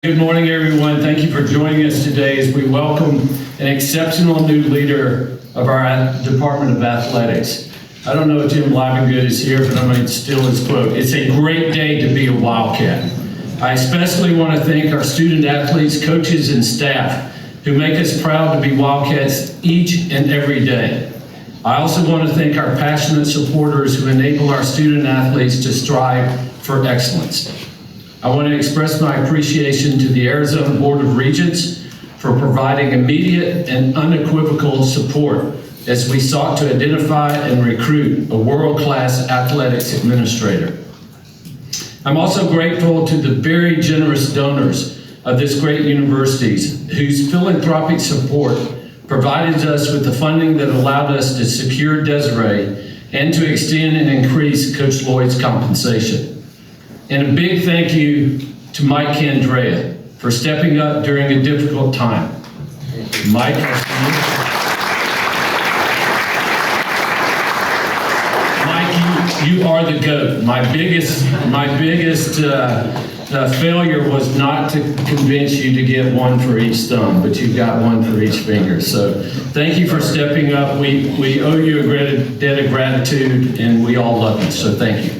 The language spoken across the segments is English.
Good morning, everyone. Thank you for joining us today as we welcome an exceptional new leader of our Department of Athletics. I don't know if Jim Livengood is here, but I'm going to steal his quote. It's a great day to be a Wildcat. I especially want to thank our student athletes, coaches, and staff who make us proud to be Wildcats each and every day. I also want to thank our passionate supporters who enable our student athletes to strive for excellence. I want to express my appreciation to the Arizona Board of Regents for providing immediate and unequivocal support as we sought to identify and recruit a world-class athletics administrator. I'm also grateful to the very generous donors of this great university whose philanthropic support provided us with the funding that allowed us to secure Desireé and to extend and increase Coach Lloyd's compensation. And a big thank you to Mike Candrea for stepping up during a difficult time. Mike, you are the GOAT. My biggest failure was not to convince you to get one for each thumb, but you got one for each finger. So thank you for stepping up. We owe you a debt of gratitude, and we all love you, so thank you.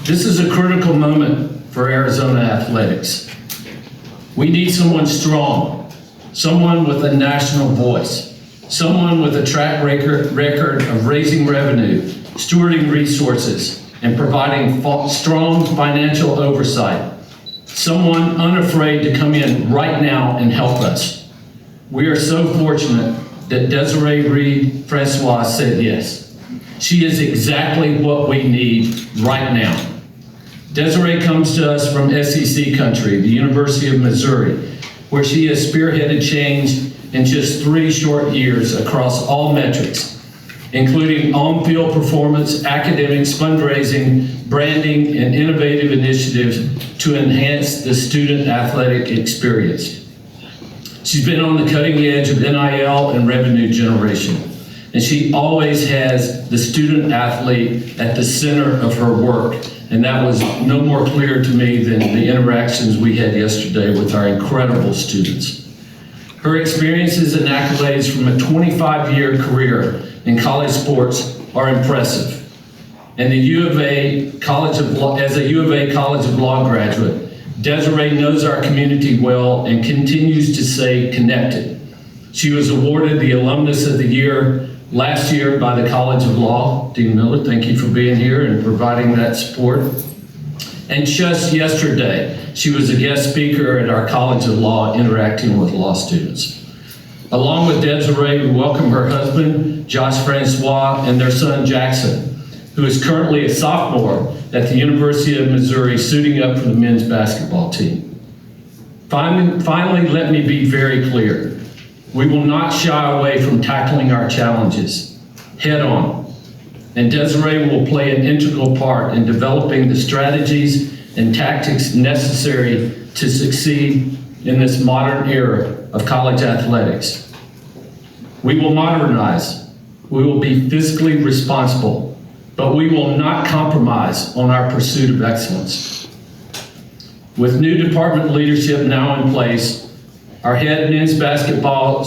This is a critical moment for Arizona athletics. We need someone strong, someone with a national voice, someone with a track record of raising revenue, stewarding resources, and providing strong financial oversight, someone unafraid to come in right now and help us. We are so fortunate that Desireé Reed-Francois said yes. She is exactly what we need right now. Desireé comes to us from SEC country, the University of Missouri, where she has spearheaded change in just 3 short years across all metrics, including on-field performance, academics, fundraising, branding, and innovative initiatives to enhance the student athletic experience. She's been on the cutting edge of NIL and revenue generation, and she always has the student athlete at the center of her work. And that was no more clear to me than the interactions we had yesterday with our incredible students. Her experiences and accolades from a 25-year career in college sports are impressive. And the U of A College of Law, as a U of A College of Law graduate, Desireé knows our community well and continues to stay connected. She was awarded the Alumnus of the Year last year by the College of Law. Dean Miller, thank you for being here and providing that support. And just yesterday, she was a guest speaker at our College of Law interacting with law students. Along with Desireé, we welcome her husband, Josh Francois, and their son, Jackson, who is currently a sophomore at the University of Missouri suiting up for the men's basketball team. Finally, let me be very clear. We will not shy away from tackling our challenges head on, and Desireé will play an integral part in developing the strategies and tactics necessary to succeed in this modern era of college athletics. We will modernize, we will be fiscally responsible, but we will not compromise on our pursuit of excellence. With new department leadership now in place, our head men's basketball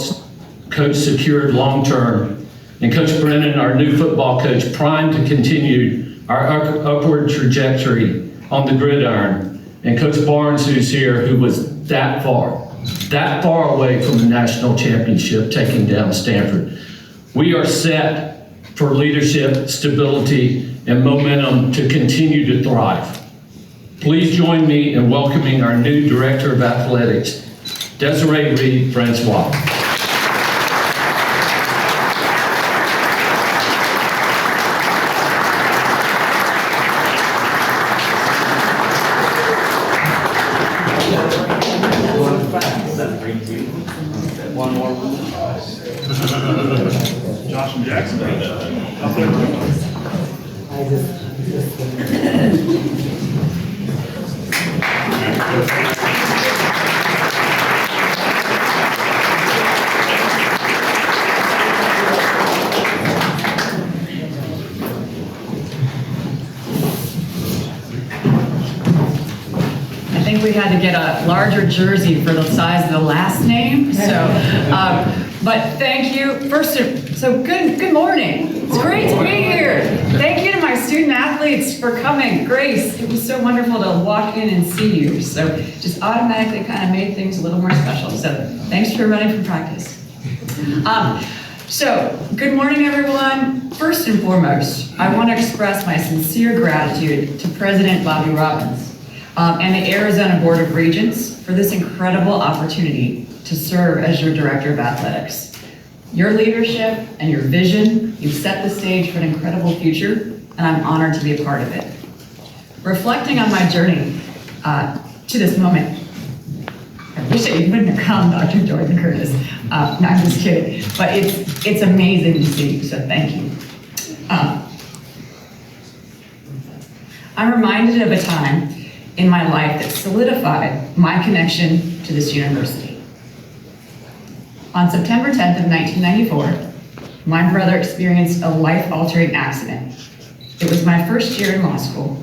coach secured long-term, and Coach Brennan, our new football coach, primed to continue our upward trajectory on the gridiron, and Coach Barnes, who's here, who was that far away from the national championship, taking down Stanford. We are set for leadership, stability, and momentum to continue to thrive. Please join me in welcoming our new Director of Athletics, Desireé Reed-Fancois. One more. Josh and Jackson. I think we had to to get a larger jersey for the size of the last name. So, but thank you. Good morning. It's great to be here. Thank you to my student athletes for coming. Grace, it was so wonderful to walk in and see you. So just automatically kind of made things a little more special. So thanks for running from practice. So good morning, everyone. First and foremost, I want to express my sincere gratitude to President Bobby Robbins and the Arizona Board of Regents for this incredible opportunity to serve as your Director of Athletics. Your leadership and your vision, you've set the stage for an incredible future, and I'm honored to be a part of it. Reflecting on my journey to this moment, I wish I wouldn't have come, Dr. Jordan Curtis. No, I'm just kidding. But it's amazing to see you, so thank you. I'm reminded of a time in my life that solidified my connection to this university. On September 10th of 1994, my brother experienced a life-altering accident. It was my first year in law school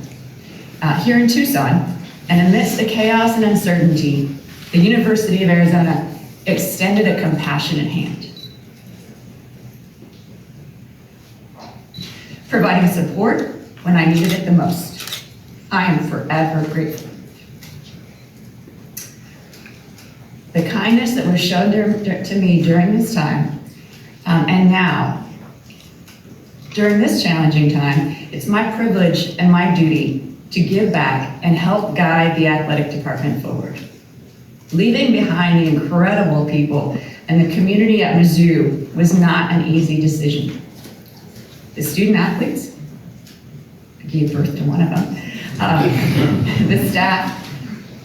here in Tucson, and amidst the chaos and uncertainty, the University of Arizona extended a compassionate hand, providing support when I needed it the most. I am forever grateful. The kindness that was shown to me during this time, and now, during this challenging time, it's my privilege and my duty to give back and help guide the athletic department forward. Leaving behind the incredible people and the community at Mizzou was not an easy decision. The student athletes, I gave birth to one of them, the staff,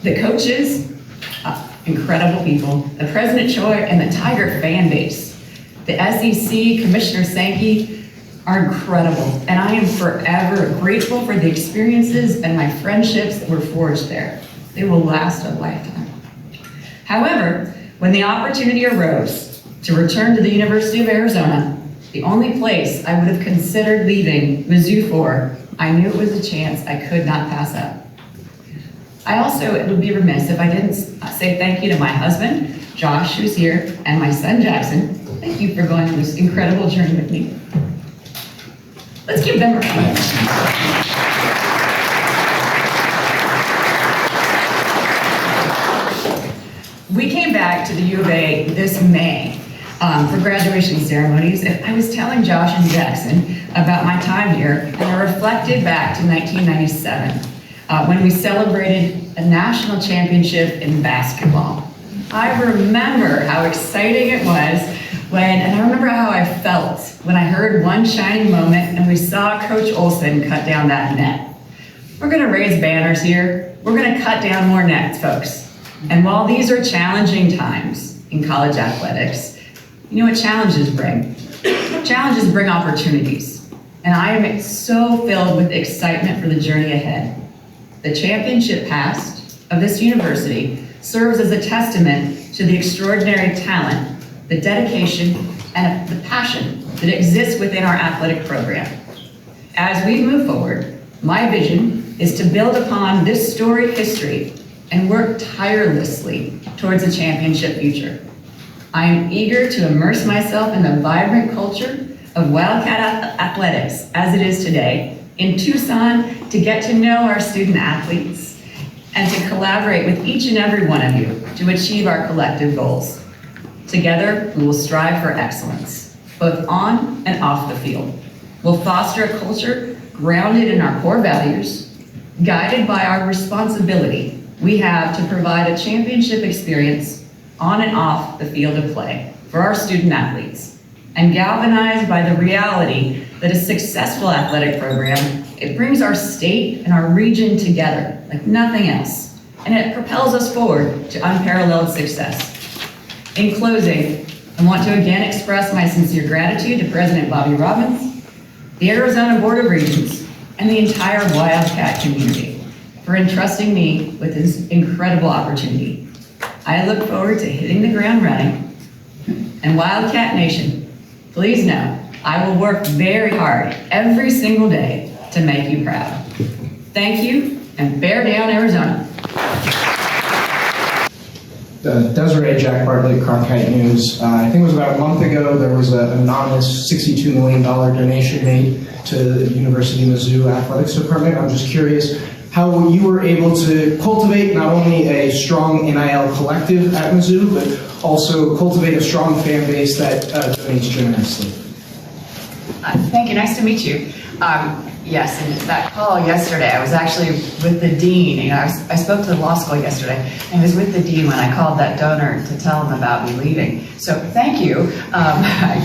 the coaches, incredible people, the President Choi and the Tiger fan base, the SEC, Commissioner Sankey are incredible, and I am forever grateful for the experiences and my friendships that were forged there. They will last a lifetime. However, when the opportunity arose to return to the University of Arizona, the only place I would have considered leaving Mizzou for, I knew it was a chance I could not pass up. I also would be remiss if I didn't say thank you to my husband, Josh, who's here, and my son, Jackson. Thank you for going on this incredible journey with me. Let's give them a round. We came back to the U of A this May for graduation ceremonies, and I was telling Josh and Jackson about my time here, and I reflected back to 1997. When we celebrated a national championship in basketball. I remember how exciting it was and I remember how I felt when I heard one shining moment and we saw Coach Olson cut down that net. We're gonna raise banners here. We're gonna cut down more nets, folks. And while these are challenging times in college athletics, you know what challenges bring? Challenges bring opportunities. And I am so filled with excitement for the journey ahead. The championship past of this university serves as a testament to the extraordinary talent, the dedication, and the passion that exists within our athletic program. As we move forward, my vision is to build upon this storied history and work tirelessly towards a championship future. I am eager to immerse myself in the vibrant culture of Wildcat athletics as it is today in Tucson, to get to know our student athletes and to collaborate with each and every one of you to achieve our collective goals. Together, we will strive for excellence, both on and off the field. We'll foster a culture grounded in our core values, guided by our responsibility we have to provide a championship experience on and off the field of play for our student athletes, and galvanized by the reality that a successful athletic program, it brings our state and our region together like nothing else, and it propels us forward to unparalleled success. In closing, I want to again express my sincere gratitude to President Bobby Robbins, the Arizona Board of Regents, and the entire Wildcat community for entrusting me with this incredible opportunity. I look forward to hitting the ground running. And Wildcat Nation, please know I will work very hard every single day to make you proud. Thank you, and bear down, Arizona. Desireé Jack Bartlett, Cronkite News. I think it was about a month ago, there was an anonymous $62 million donation made to the University of Mizzou Athletics Department. I'm just curious how you were able to cultivate not only a strong NIL collective at Mizzou, but also cultivate a strong fan base that donates generously. Thank you. Nice to meet you. Yes, and that call yesterday, I was actually with the dean. You know, I spoke to the law school yesterday, and I was with the dean when I called that donor to tell him about me leaving. So thank you.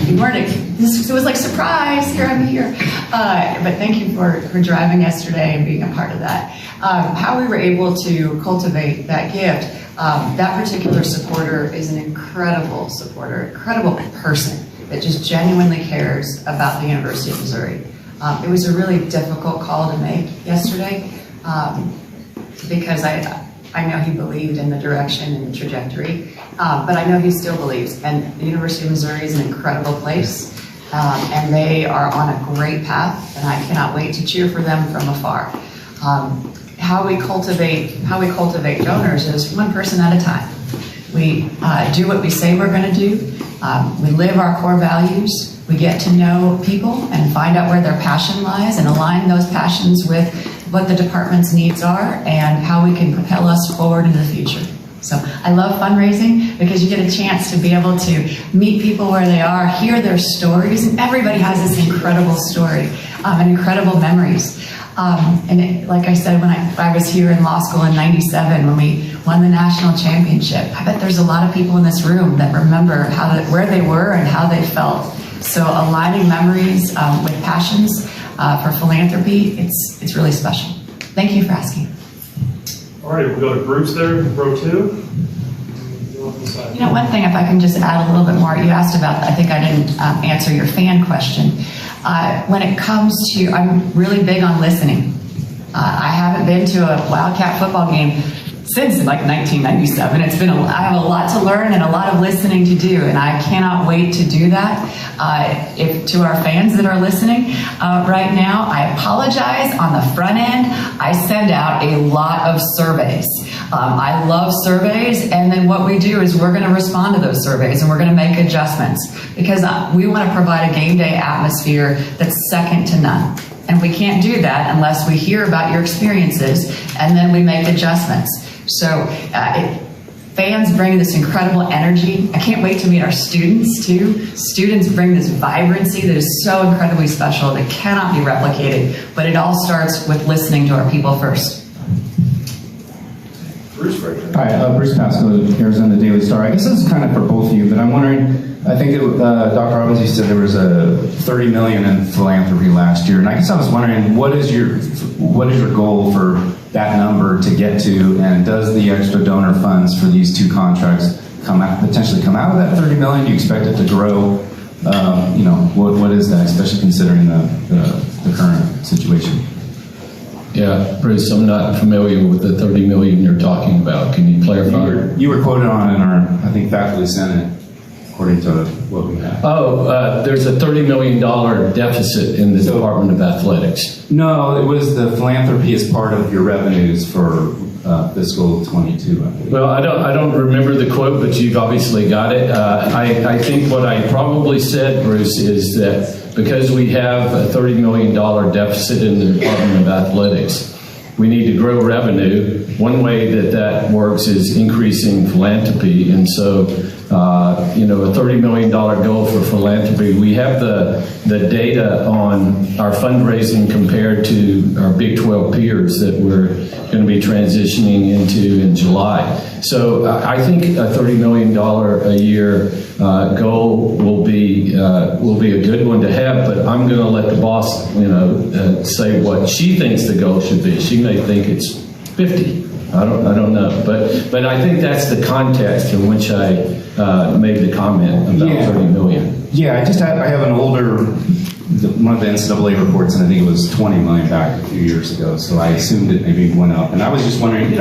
You weren't. It was like surprise. Here I'm here. But thank you for driving yesterday and being a part of that. How we were able to cultivate that gift. That particular supporter is an incredible supporter, incredible person that just genuinely cares about the University of Missouri. It was a really difficult call to make yesterday because I know he believed in the direction and the trajectory, but I know he still believes. And the University of Missouri is an incredible place, and they are on a great path, and I cannot wait to cheer for them from afar. How we cultivate donors is one person at a time. We do what we say we're going to do. We live our core values. We get to know people and find out where their passion lies and align those passions with what the department's needs are and how we can propel us forward into the future. So I love fundraising because you get a chance to be able to meet people where they are, hear their stories, and everybody has this incredible story and incredible memories. Like I said, when I was here in law school in '97 when we won the national championship, I bet there's a lot of people in this room that remember where they were and how they felt. So aligning memories with passions for philanthropy, it's really special. Thank you for asking. All right, we'll go to Bruce there, row 2. You know, one thing, if I can just add a little bit more, you asked about, I think I didn't answer your fan question. When it comes to, I'm really big on listening. I haven't been to a Wildcat football game since like 1997. I have a lot to learn and a lot of listening to do, and I cannot wait to do that. To our fans that are listening right now, I apologize on the front end. I send out a lot of surveys. I love surveys, and then what we do is we're going to respond to those surveys and we're going to make adjustments because we want to provide a game day atmosphere that's second to none. And we can't do that unless we hear about your experiences and then we make adjustments. So fans bring this incredible energy. I can't wait to meet our students too. Students bring this vibrancy that is so incredibly special that cannot be replicated, but it all starts with listening to our people first. Bruce, right here. Hi, Bruce Pasco, Arizona Daily Star. I guess this is kind of for both of you, but I'm wondering, I think Dr. Robbins, you said there was a $30 million in philanthropy last year, and I guess I was wondering, what is your goal for that number to get to, and does the extra donor funds for these 2 contracts potentially come out of that $30 million? Do you expect it to grow? What is that, especially considering the current situation? Yeah, Bruce, I'm not familiar with the 30 million you're talking about. Can you clarify? You were quoted on in our, I think, faculty senate, according to what we have. There's a $30 million deficit in the Department of Athletics. No, it was the philanthropy as part of your revenues for fiscal 22, I believe. Well, I don't remember the quote, but you've obviously got it. I think what I probably said, Bruce, is that because we have a $30 million deficit in the Department of Athletics, we need to grow revenue. One way that works is increasing philanthropy, and so a $30 million goal for philanthropy. We have the data on our fundraising compared to our Big 12 peers that we're going to be transitioning into in July. So I think a $30 million a year goal will be a good one to have, but I'm going to let the boss say what she thinks the goal should be. She may think it's 50. I don't know, but I think that's the context in which I made the comment about 30 million. Yeah, I have an older, one of the NCAA reports, and I think it was 20 million back a few years ago, so I assumed it maybe went up. And I was just wondering, do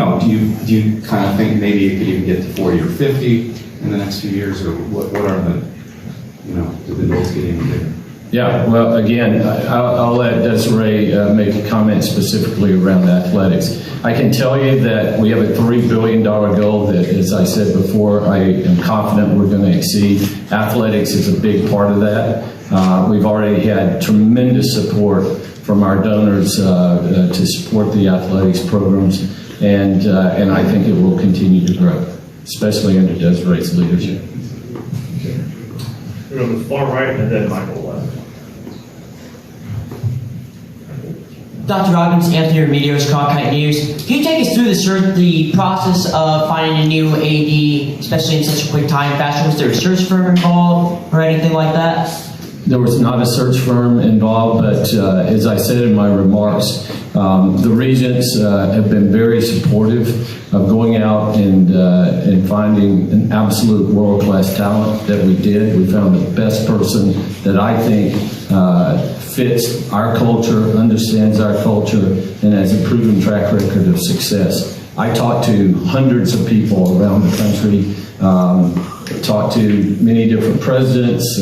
you kind of think maybe it could even get to 40 or 50 in the next few years, or what are the, do the goals get even bigger? Yeah, well, again, I'll let Desireé make a comment specifically around athletics. I can tell you that we have a $3 billion goal that, as I said before, I am confident we're going to exceed. Athletics is a big part of that. We've already had tremendous support from our donors to support the athletics programs, and I think it will continue to grow, especially under Desiree's leadership. We're on the far right and then Michael left. Dr. Robbins, Anthony Remedios, Cronkite News. Can you take us through the process of finding a new AD, especially in such a quick time fashion? Was there a search firm involved or anything like that? There was not a search firm involved, but as I said in my remarks, the regents have been very supportive of going out and finding an absolute world-class talent that we did. We found the best person that I think fits our culture, understands our culture, and has a proven track record of success. I talked to hundreds of people around the country, talked to many different presidents,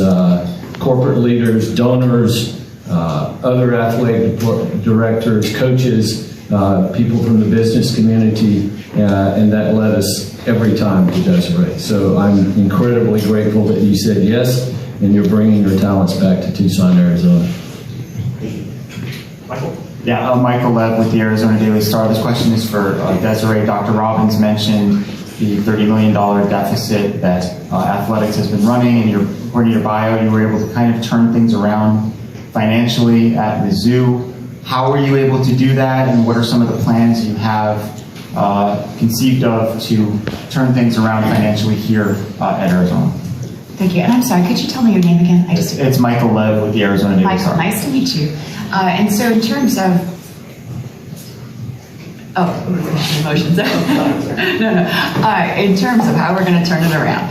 corporate leaders, donors, other athletic directors, coaches, people from the business community, and that led us every time to Desireé. So I'm incredibly grateful that you said yes, and you're bringing your talents back to Tucson, Arizona. Michael? Yeah, Michael Lev with the Arizona Daily Star. This question is for Desireé. Dr. Robbins mentioned the $30 million deficit that athletics has been running, and according to your bio, you were able to kind of turn things around financially at Mizzou. How were you able to do that, and what are some of the plans you have conceived of to turn things around financially here at Arizona? Thank you. And I'm sorry, could you tell me your name again? It's Michael Lev with the Arizona Daily Michael, Star. nice to meet you. And so in terms of, emotions. No. In terms of how we're going to turn it around,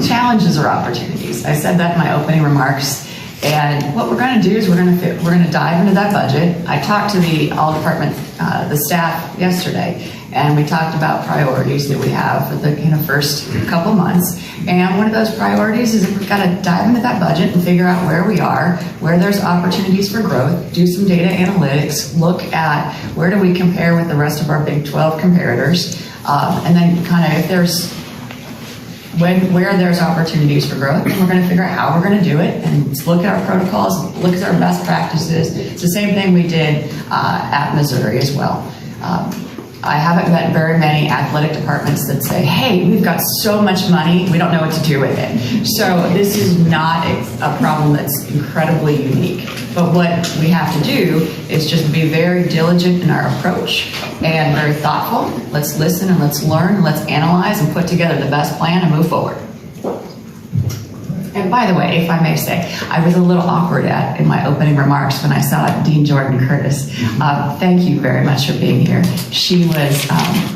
challenges are opportunities. I said that in my opening remarks. And what we're going to do is we're going to dive into that budget. I talked to the staff yesterday, and we talked about priorities that we have for the first couple months. And one of those priorities is that we've got to dive into that budget and figure out where we are, where there's opportunities for growth, do some data analytics, look at where do we compare with the rest of our Big 12 comparators, and then kind of if there's where there's opportunities for growth, and we're going to figure out how we're going to do it, and look at our protocols, look at our best practices. It's the same thing we did at Missouri as well. I haven't met very many athletic departments that say, hey, we've got so much money, we don't know what to do with it. So this is not a problem that's incredibly unique. But what we have to do is just be very diligent in our approach and very thoughtful. Let's listen and let's learn, and let's analyze and put together the best plan and move forward. And by the way, if I may say, I was a little awkward in my opening remarks when I saw Dean Jordan Curtis. Thank you very much for being here. She was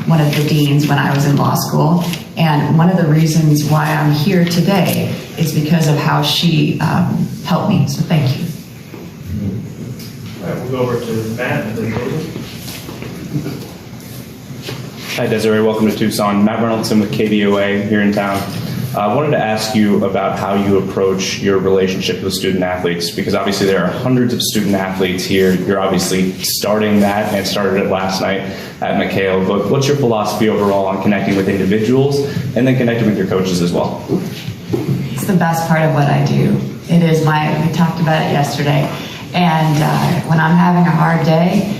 one of the deans when I was in law school, and one of the reasons why I'm here today is because of how she helped me, so thank you. All right, we'll go over to Matt and then David. Hi, Desireé. Welcome to Tucson. Matt Reynoldsson with KDOA here in town. I wanted to ask you about how you approach your relationship with student athletes, because obviously there are hundreds of student athletes here. You're obviously starting that and started it last night at McHale. But what's your philosophy overall on connecting with individuals and then connecting with your coaches as well? It's the best part of what I do. It is we talked about it yesterday. And when I'm having a hard day,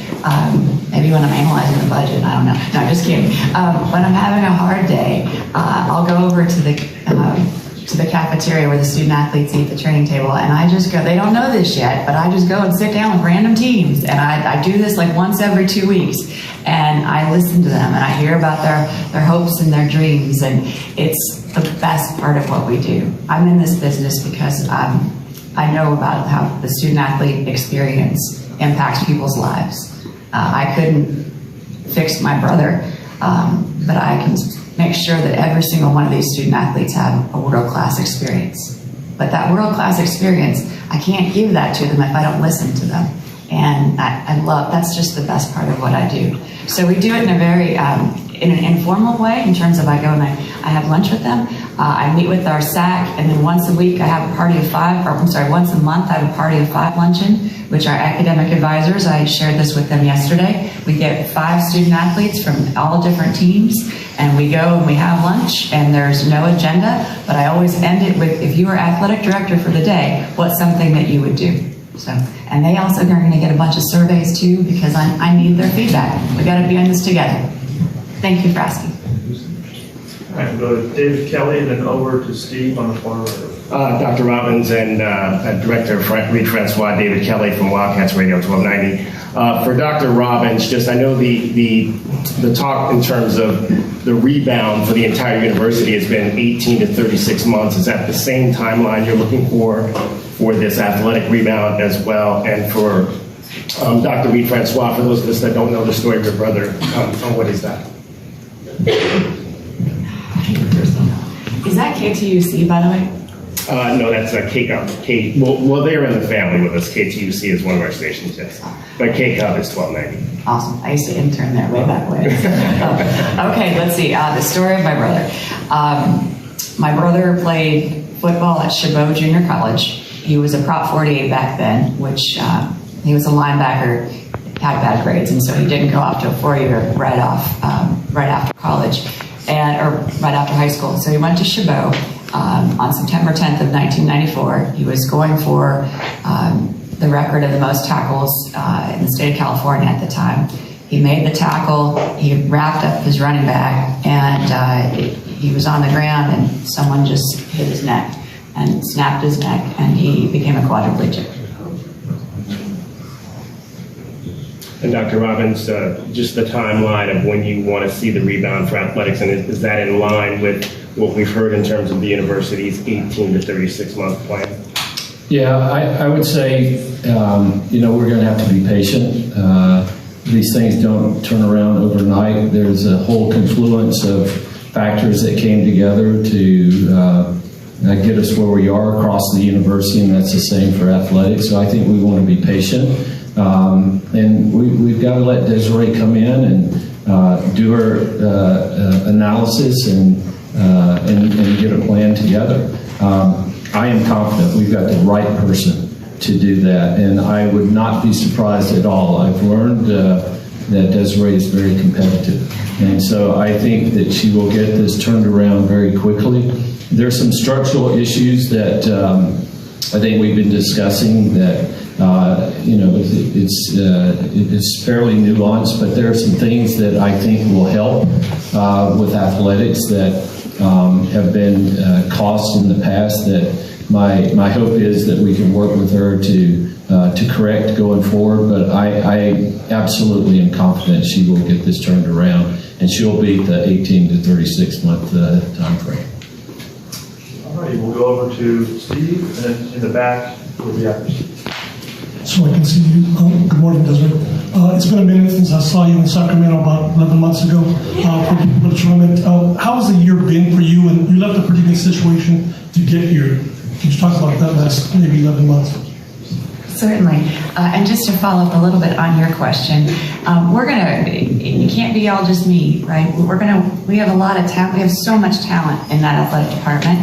maybe when I'm analyzing the budget, I don't know. No, just kidding. When I'm having a hard day, I'll go over to the cafeteria where the student athletes eat at the training table, and I just go, they don't know this yet, but I just go and sit down with random teams, and I do this like once every 2 weeks, and I listen to them, and I hear about their hopes and their dreams, and it's the best part of what we do. I'm in this business because I know about how the student athlete experience impacts people's lives. I couldn't fix my brother, but I can make sure that every single one of these student athletes have a world-class experience. But that world-class experience, I can't give that to them if I don't listen to them. And that's just the best part of what I do. So we do it in a very in an informal way, in terms of I go and I have lunch with them. I meet with our SAC, and then once a week I have a party of five, or I'm sorry, once a month I have a party of five luncheon, which are academic advisors. I shared this with them yesterday. We get 5 student athletes from all different teams, and we go and we have lunch, and there's no agenda, but I always end it with, if you were athletic director for the day, what's something that you would do? So, and they also are going to get a bunch of surveys too, because I need their feedback. We got to be in this together. Thank you for asking. All right, we'll go to David Kelly and then over to Steve on the far right. Dr. Robbins and Director Reed-Francois, David Kelly from Wildcats Radio 1290. For Dr. Robbins, just I know the talk in terms of the rebound for the entire university has been 18 to 36 months. Is that the same timeline you're looking for this athletic rebound as well? And for Dr. Reed-Francois, for those of us that don't know the story of your brother, what is that? Is that KTUC, by the way? No, that's K. Well, they're in the family with us. KTUC is one of our stations, yes. But K-Cub is 1290. Awesome. I used to intern there way back when. Okay, let's see. The story of my brother. My brother played football at Chabot Junior College. He was a Prop 48 back then, which he was a linebacker, had bad grades, and so he didn't go off to a 4-year right after college, or right after high school. So he went to Chabot. On September 10th of 1994, he was going for the record of the most tackles in the state of California at the time. He made the tackle, he wrapped up his running back, and he was on the ground, and someone just hit his neck and snapped his neck, and he became a quadriplegic. And Dr. Robbins, just the timeline of when you want to see the rebound for athletics, and is that in line with what we've heard in terms of the university's 18 to 36 month plan? Yeah, I would say, we're going to have to be patient. These things don't turn around overnight. There's a whole confluence of factors that came together to get us where we are across the university, and that's the same for athletics. So I think we want to be patient. And we've got to let Desireé come in and do her analysis and get a plan together. I am confident we've got the right person to do that, and I would not be surprised at all. I've learned that Desireé is very competitive, and so I think that she will get this turned around very quickly. There's some structural issues that I think we've been discussing that it's fairly nuanced, but there are some things that I think will help with athletics that have been costs in the past. That my hope is that we can work with her to correct going forward. But I absolutely am confident she will get this turned around, and she'll beat the 18 to 36 month time frame. All right, we'll go over to Steve, and then in the back will be others. So I can see you. Good morning, Desireé. It's been a minute since I saw you in Sacramento about 11 months ago for the tournament. How has the year been for you? And you left a pretty good situation to get here. Could you talk about that last maybe 11 months? Certainly. And just to follow up a little bit on your question, it can't be all just me, right? We have a lot of talent. We have so much talent in that athletic department,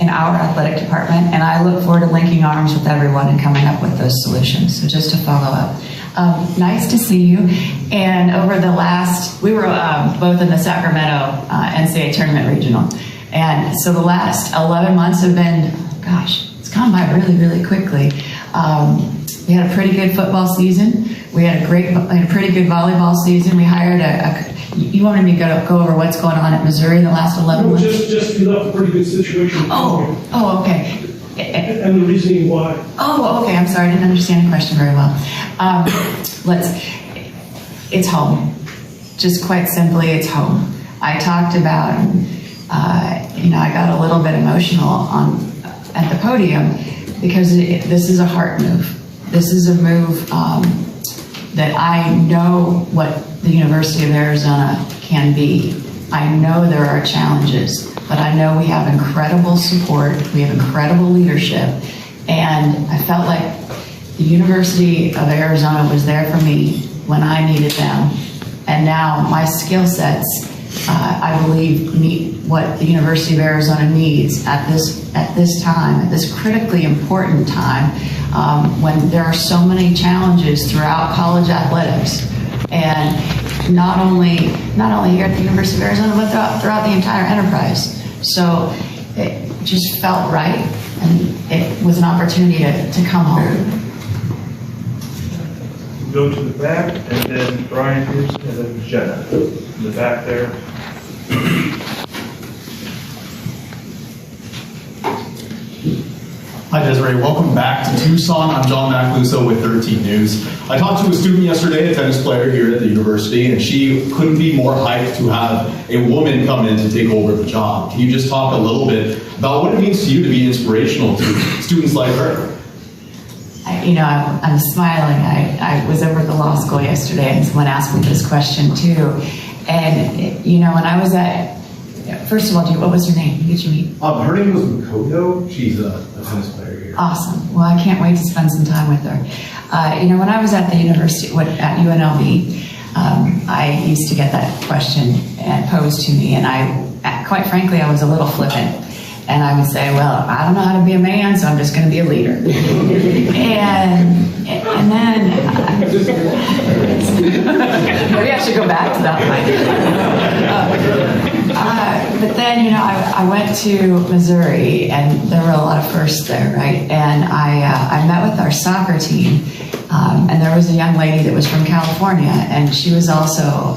in our athletic department, and I look forward to linking arms with everyone and coming up with those solutions. So just to follow up. Nice to see you. And over the we were both in the Sacramento NCAA tournament regional. And so the last 11 months have been, it's gone by really, really quickly. We had a pretty good football season. We had a pretty good volleyball season. We hired you wanted me to go over what's going on at Missouri in the last 11 months? Just you left a pretty good situation. Oh, okay. And the reasoning why. Oh, okay. I'm sorry. I didn't understand the question very well. It's home. Just quite simply, it's home. I talked about, I got a little bit emotional at the podium because this is a heart move. This is a move that I know what the University of Arizona can be. I know there are challenges, but I know we have incredible support, we have incredible leadership, and I felt like the University of Arizona was there for me when I needed them. And now my skill sets I believe, meet what the University of Arizona needs at this time, at this critically important time, when there are so many challenges throughout college athletics, and not only here at the University of Arizona, but throughout the entire enterprise. So it just felt right, and it was an opportunity to come home. Go to the back, and then Brian Pearson, and then Jenna. In the back there. Hi Desiree, welcome back to Tucson. I'm John Macaluso with 13 News. I talked to a student yesterday, a tennis player here at the university, and she couldn't be more hyped to have a woman come in to take over the job. Can you just talk a little bit about what it means to you to be inspirational to students like her? I'm smiling. I was over at the law school yesterday, and someone asked me this question too. And, when I was first of all, what was her name? Who did you meet? Her name was Makoto. She's a tennis player here. Awesome. Well, I can't wait to spend some time with her. When I was at the university, at UNLV, I used to get that question posed to me, and quite frankly, I was a little flippant. And I would say, well, I don't know how to be a man, so I'm just going to be a leader. and then, maybe I should go back to that one. But then, I went to Missouri, and there were a lot of firsts there, right? And I met with our soccer team, and there was a young lady that was from California, and she was also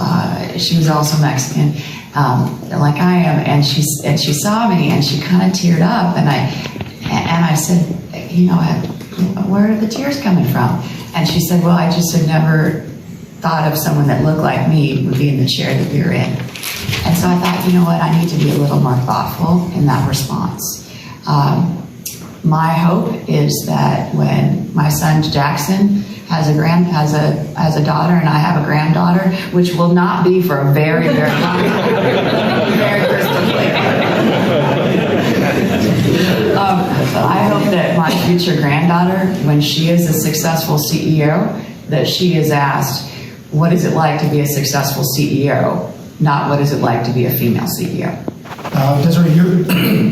Mexican. Like I am, and she saw me, and she kind of teared up, and I said, where are the tears coming from? And she said, well, I just had never thought of someone that looked like me would be in the chair that you're in. And so I thought, you know what, I need to be a little more thoughtful in that response. My hope is that when my son Jackson has a daughter, and I have a granddaughter, which will not be for a very, very long time. Very crystal clear. But I hope that my future granddaughter, when she is a successful CEO, that she is asked, what is it like to be a successful CEO, not what is it like to be a female CEO. Desiree, you're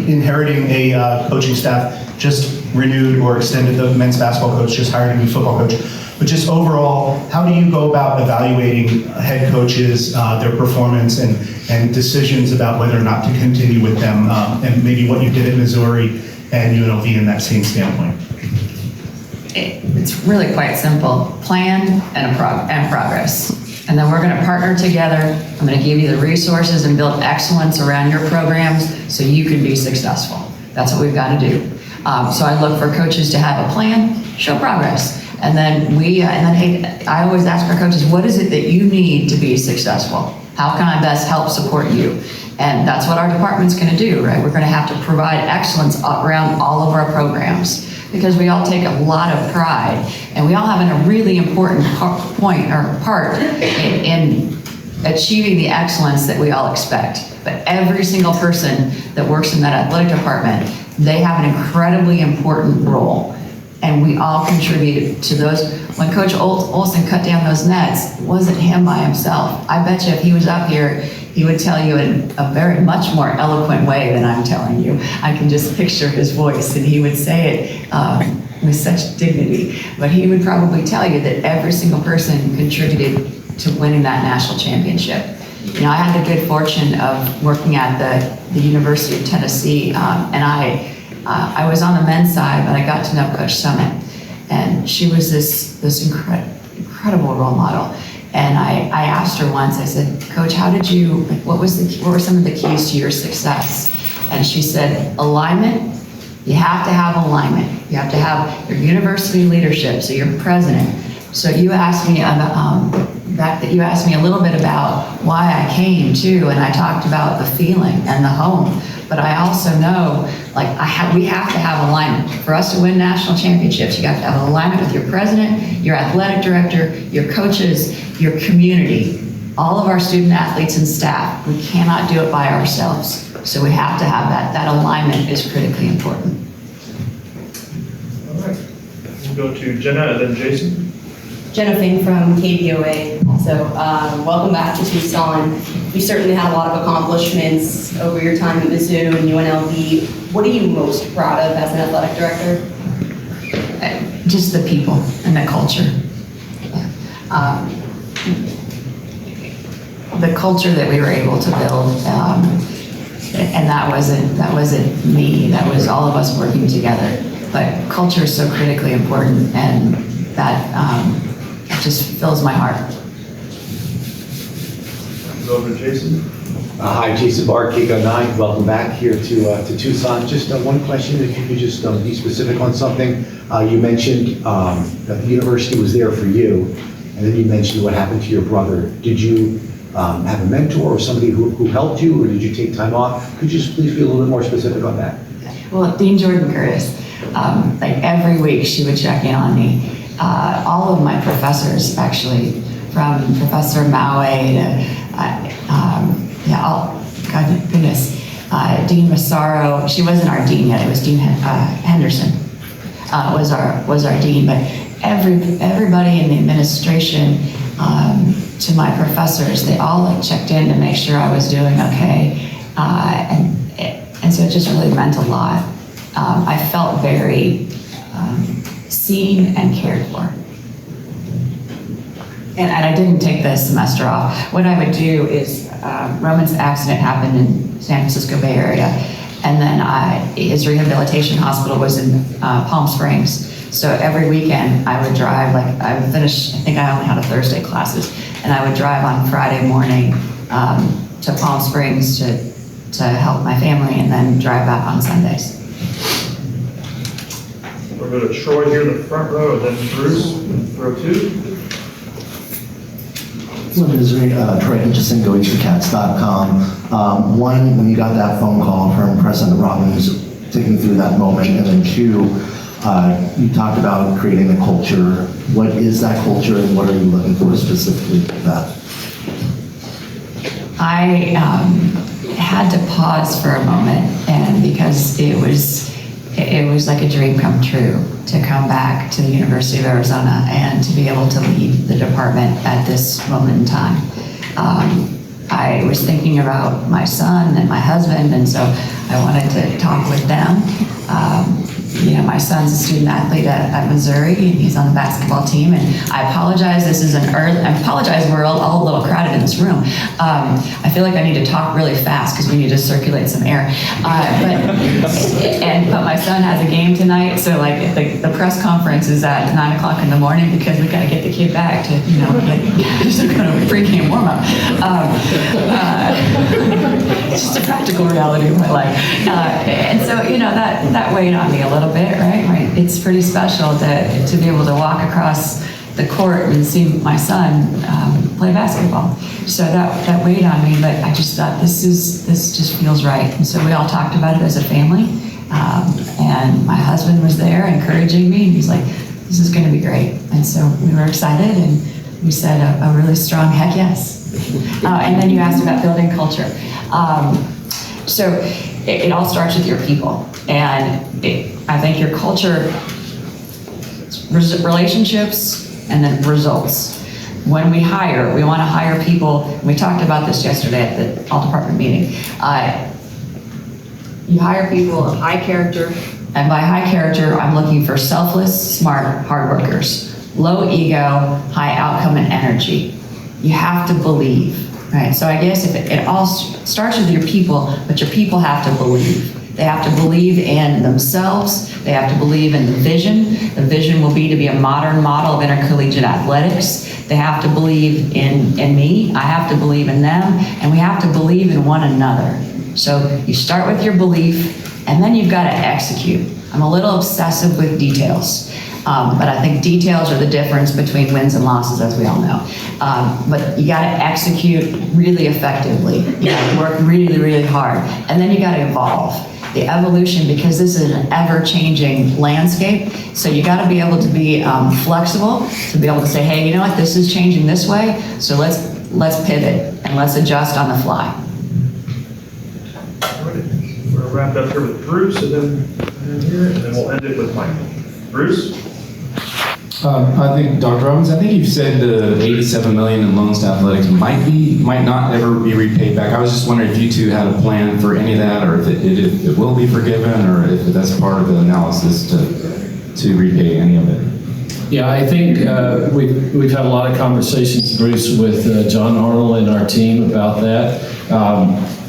inheriting a coaching staff, just renewed or extended the men's basketball coach, just hired a new football coach. But just overall, how do you go about evaluating head coaches, their performance, and decisions about whether or not to continue with them, and maybe what you did at Missouri and UNLV in that same standpoint? It's really quite simple. Plan and progress. And then we're going to partner together. I'm going to give you the resources and build excellence around your programs so you can be successful. That's what we've got to do. So I look for coaches to have a plan, show progress. And then I always ask our coaches, what is it that you need to be successful? How can I best help support you? And that's what our department's going to do, right? We're going to have to provide excellence around all of our programs, because we all take a lot of pride, and we all have a really important part in achieving the excellence that we all expect. But every single person that works in that athletic department, they have an incredibly important role. And we all contribute to those. When Coach Olson cut down those nets, it wasn't him by himself. I bet you if he was up here, he would tell you in a very much more eloquent way than I'm telling you. I can just picture his voice, and he would say it with such dignity. But he would probably tell you that every single person contributed to winning that national championship. I had the good fortune of working at the University of Tennessee, and I was on the men's side, but I got to know Coach Summit, and she was this incredible role model. And I asked her once, I said, Coach, what were some of the keys to your success? And she said, alignment. You have to have alignment. You have to have your university leadership, so your president. So you asked me a little bit about why I came too, and I talked about the feeling and the home. But I also know, we have to have alignment. For us to win national championships, you have to have alignment with your president, your athletic director, your coaches, your community, all of our student athletes and staff. We cannot do it by ourselves. So we have to have that. That alignment is critically important. All right. We'll go to Jenna and then Jason. Jenna Fink from KBOA. So welcome back to Tucson. You certainly had a lot of accomplishments over your time at Mizzou and UNLV. What are you most proud of as an athletic director? Just the people and the culture. The culture that we were able to build, and that wasn't me. That was all of us working together. But culture is so critically important, and that just fills my heart. Go over to Jason. Hi, Jason Barr, KGO 9. Welcome back here to Tucson. Just one question, if you could just be specific on something. You mentioned that the university was there for you, and then you mentioned what happened to your brother. Did you have a mentor or somebody who helped you, or did you take time off? Could you just please be a little bit more specific on that? Well, Dean Jordan Curtis, like every week she would check in on me. All of my professors, actually, from Professor Maue to, Dean Massaro. She wasn't our dean yet. It was Dean Henderson was our dean. But everybody in the administration, to my professors, they all like checked in to make sure I was doing okay, and so it just really meant a lot. I felt very seen and cared for. And I didn't take the semester off. What I would do is, Roman's accident happened in San Francisco Bay Area, and then his rehabilitation hospital was in Palm Springs. So every weekend I would drive, like I would finish, I think I only had a Thursday classes, and I would drive on Friday morning to Palm Springs to help my family, and then drive back on Sundays. We'll go to Troy here in the front row, and then Bruce in row 2. So Desireé, Troy Hitchison, GOAZCATS.com. One, when you got that phone call from President Robbins, taking through that moment, and then two, you talked about creating a culture. What is that culture, and what are you looking for specifically with that? I had to pause for a moment, and because it was like a dream come true to come back to the University of Arizona and to be able to lead the department at this moment in time. I was thinking about my son and my husband, and so I wanted to talk with them. My son's a student athlete at Missouri, and he's on the basketball team. And I apologize, I apologize, we're all a little crowded in this room. I feel like I need to talk really fast because we need to circulate some air. But my son has a game tonight, so like the press conference is at 9 o'clock in the morning because we got to get the kid back to, get some kind of pre-game warm-up. It's just a practical reality of my life. And so, that weighed on me a little bit, right? It's pretty special to be able to walk across the court and see my son play basketball. So that weighed on me, but I just thought this just feels right. And so we all talked about it as a family. And my husband was there encouraging me, and he's like, this is going to be great. And so we were excited, and we said a really strong heck yes. And then you asked about building culture. So it all starts with your people. And I think your culture, relationships, and then results. When we hire, we want to hire people, and we talked about this yesterday at the all-department meeting. You hire people of high character, and by high character, I'm looking for selfless, smart, hard workers, low ego, high outcome and energy. You have to believe, right? So I guess if it all starts with your people, but your people have to believe. They have to believe in themselves. They have to believe in the vision. The vision will be to be a modern model of intercollegiate athletics. They have to believe in me. I have to believe in them. And we have to believe in one another. So you start with your belief, and then you've got to execute. I'm a little obsessive with details. But I think details are the difference between wins and losses, as we all know. But you got to execute really effectively. You got to work really, really hard. And then you got to evolve. The evolution, because this is an ever-changing landscape, so you got to be able to be flexible, to be able to say, hey, you know what, this is changing this way, so let's pivot and let's adjust on the fly. All right. We're going to wrap up here with Bruce, and then we'll end it with Michael. Bruce? I think, Dr. Robbins, I think you've said the $87 million in loans to athletics might not ever be repaid back. I was just wondering if you two had a plan for any of that, or if it will be forgiven, or if that's part of the analysis to repay any of it. Yeah, I think we've had a lot of conversations, Bruce, with John Arnold and our team about that.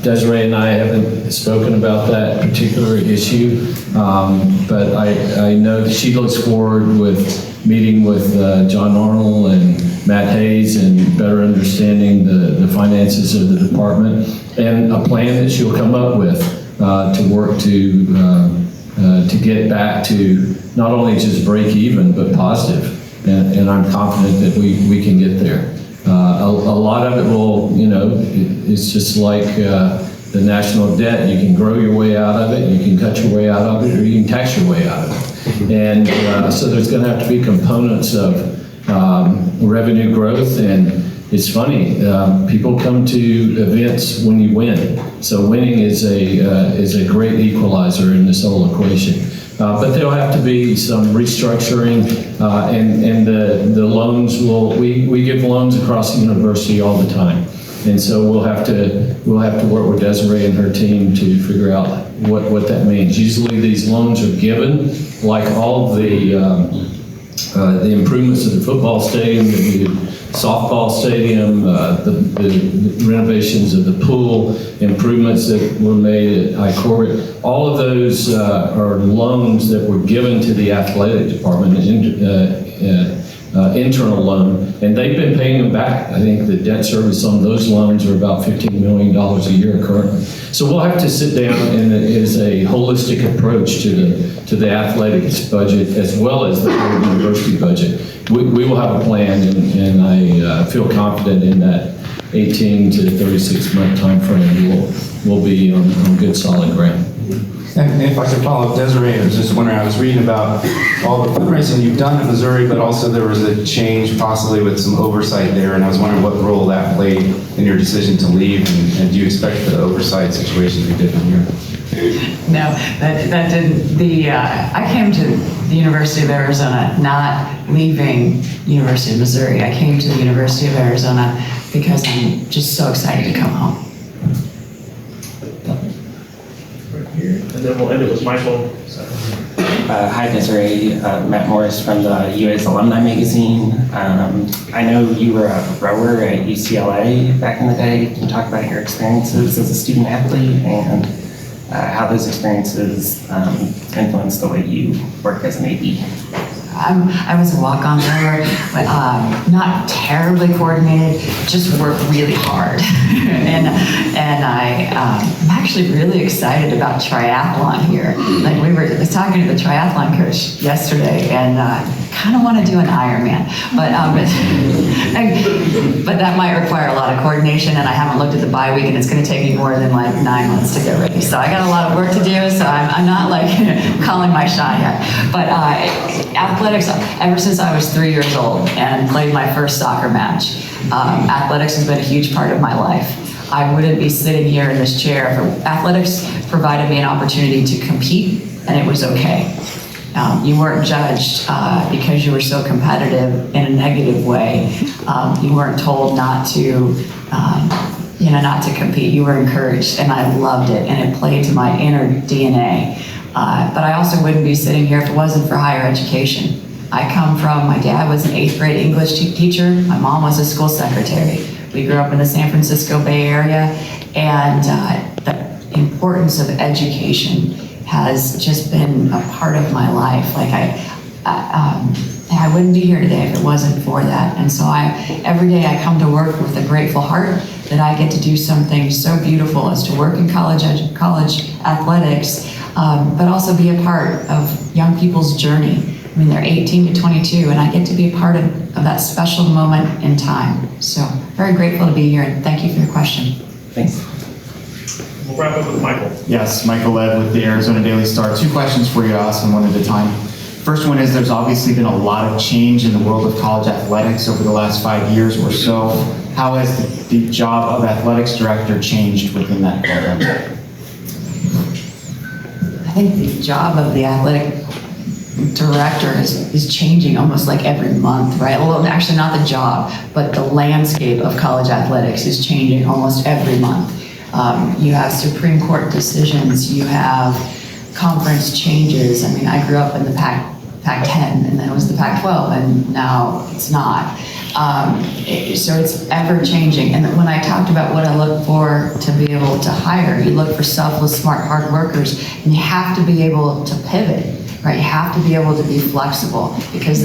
Desireé and I haven't spoken about that particular issue, but I know that she looks forward with meeting with John Arnold and Matt Hayes and better understanding the finances of the department and a plan that she'll come up with to work to get back to not only just break even, but positive. And I'm confident that we can get there. A lot of it will, it's just like the national debt. You can grow your way out of it, you can cut your way out of it, or you can tax your way out of it. And so there's going to have to be components of revenue growth. And it's funny, people come to events when you win. So winning is a great equalizer in this whole equation. But there'll have to be some restructuring, and the loans we give loans across the university all the time. And so we'll have to work with Desireé and her team to figure out what that means. Usually these loans are given, like all of the improvements of the football stadium, the softball stadium, the renovations of the pool, improvements that were made at I-Corbett. All of those are loans that were given to the athletic department, internal loan, and they've been paying them back. I think the debt service on those loans are about $15 million a year currently. So we'll have to sit down, and it is a holistic approach to the athletics budget as well as the whole university budget. We will have a plan, and I feel confident in that 18 to 36 month time frame. We'll be on good solid ground. And if I could follow up, Desireé, I was just wondering, I was reading about all the fundraising you've done in Missouri, but also there was a change possibly with some oversight there, and I was wondering what role that played in your decision to leave, and do you expect the oversight situation to be different here? No, that didn't. I came to the University of Arizona not leaving University of Missouri. I came to the University of Arizona because I'm just so excited to come home. And then we'll end it with Michael. Hi, Desireé. Matt Morris from the UA's Alumni Magazine. I know you were a rower at UCLA back in the day. Can you talk about your experiences as a student athlete and how those experiences influence the way you work as an AD? I was a walk-on rower, but not terribly coordinated, just worked really hard. and I'm actually really excited about triathlon here. Like I was talking to the triathlon coach yesterday, and kind of want to do an Ironman, but that might require a lot of coordination, and I haven't looked at the bye week, and it's going to take me more than like 9 months to get ready. So I got a lot of work to do, so I'm not like calling my shot yet. But athletics, ever since I was 3 years old and played my first soccer match, athletics has been a huge part of my life. I wouldn't be sitting here in this chair if athletics provided me an opportunity to compete, and it was okay. You weren't judged because you were so competitive in a negative way. You weren't told not to compete. You were encouraged, and I loved it, and it played to my inner DNA. But I also wouldn't be sitting here if it wasn't for higher education. My dad was an 8th grade English teacher. My mom was a school secretary. We grew up in the San Francisco Bay Area, and the importance of education has just been a part of my life. Like I wouldn't be here today if it wasn't for that. And so every day I come to work with a grateful heart that I get to do something so beautiful as to work in college athletics, but also be a part of young people's journey. I mean, they're 18 to 22, and I get to be a part of that special moment in time. So very grateful to be here, and thank you for your question. Thanks. We'll wrap up with Michael. Yes, Michael Lev with the Arizona Daily Star. 2 questions for you, I'll ask them one at a time. First one is, there's obviously been a lot of change in the world of college athletics over the last 5 years or so. How has the job of athletics director changed within that program? I think the job of the athletic director is changing almost like every month, right? Well, actually not the job, but the landscape of college athletics is changing almost every month. You have Supreme Court decisions, you have conference changes. I mean, I grew up in the Pac-10, and then it was the Pac-12, and now it's not. So it's ever changing. And when I talked about what I look for to be able to hire, you look for selfless, smart, hard workers, and you have to be able to pivot, right? You have to be able to be flexible, because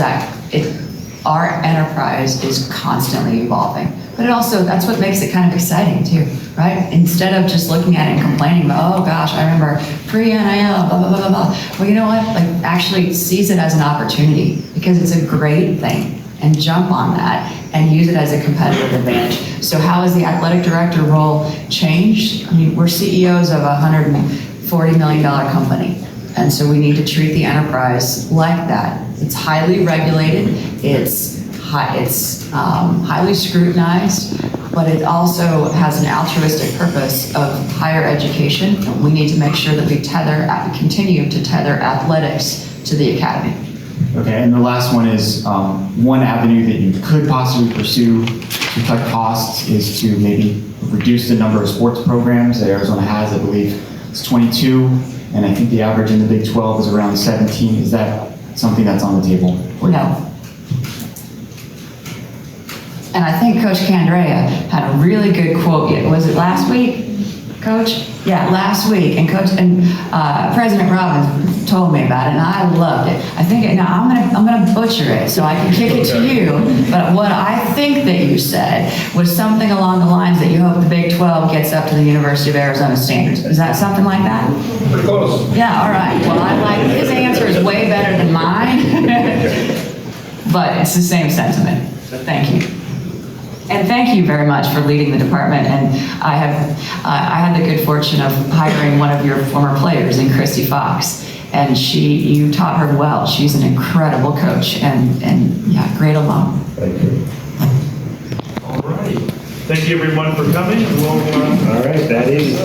our enterprise is constantly evolving. But it also, that's what makes it kind of exciting too, right? Instead of just looking at it and complaining about, oh gosh, I remember pre-NIL, blah, blah, blah, blah, blah. Well, you know what? Like, actually seize it as an opportunity, because it's a great thing, and jump on that and use it as a competitive advantage. So how has the athletic director role changed? I mean, we're CEOs of a $140 million company. And so we need to treat the enterprise like that. It's highly regulated, it's highly scrutinized, but it also has an altruistic purpose of higher education. And we need to make sure that we continue to tether athletics to the academy. Okay, and the last one is one avenue that you could possibly pursue to cut costs is to maybe reduce the number of sports programs that Arizona has. I believe it's 22, and I think the average in the Big 12 is around 17. Is that something that's on the table? No. And I think Coach Candrea had a really good quote. Was it last week, Coach? Yeah, last week. And President Robbins told me about it, and I loved it. I think now I'm gonna butcher it so I can kick it to you. But what I think that you said was something along the lines that you hope the Big 12 gets up to the University of Arizona standards. Is that something like that? Pretty close. Yeah. All right. Well, I like his answer is way better than mine, but it's the same sentiment. So thank you. And thank you very much for leading the department. And I had the good fortune of hiring one of your former players in Christy Fox. And you taught her well. She's an incredible coach and yeah, great alum. Thank you. All right. Thank you everyone for coming. All right, that is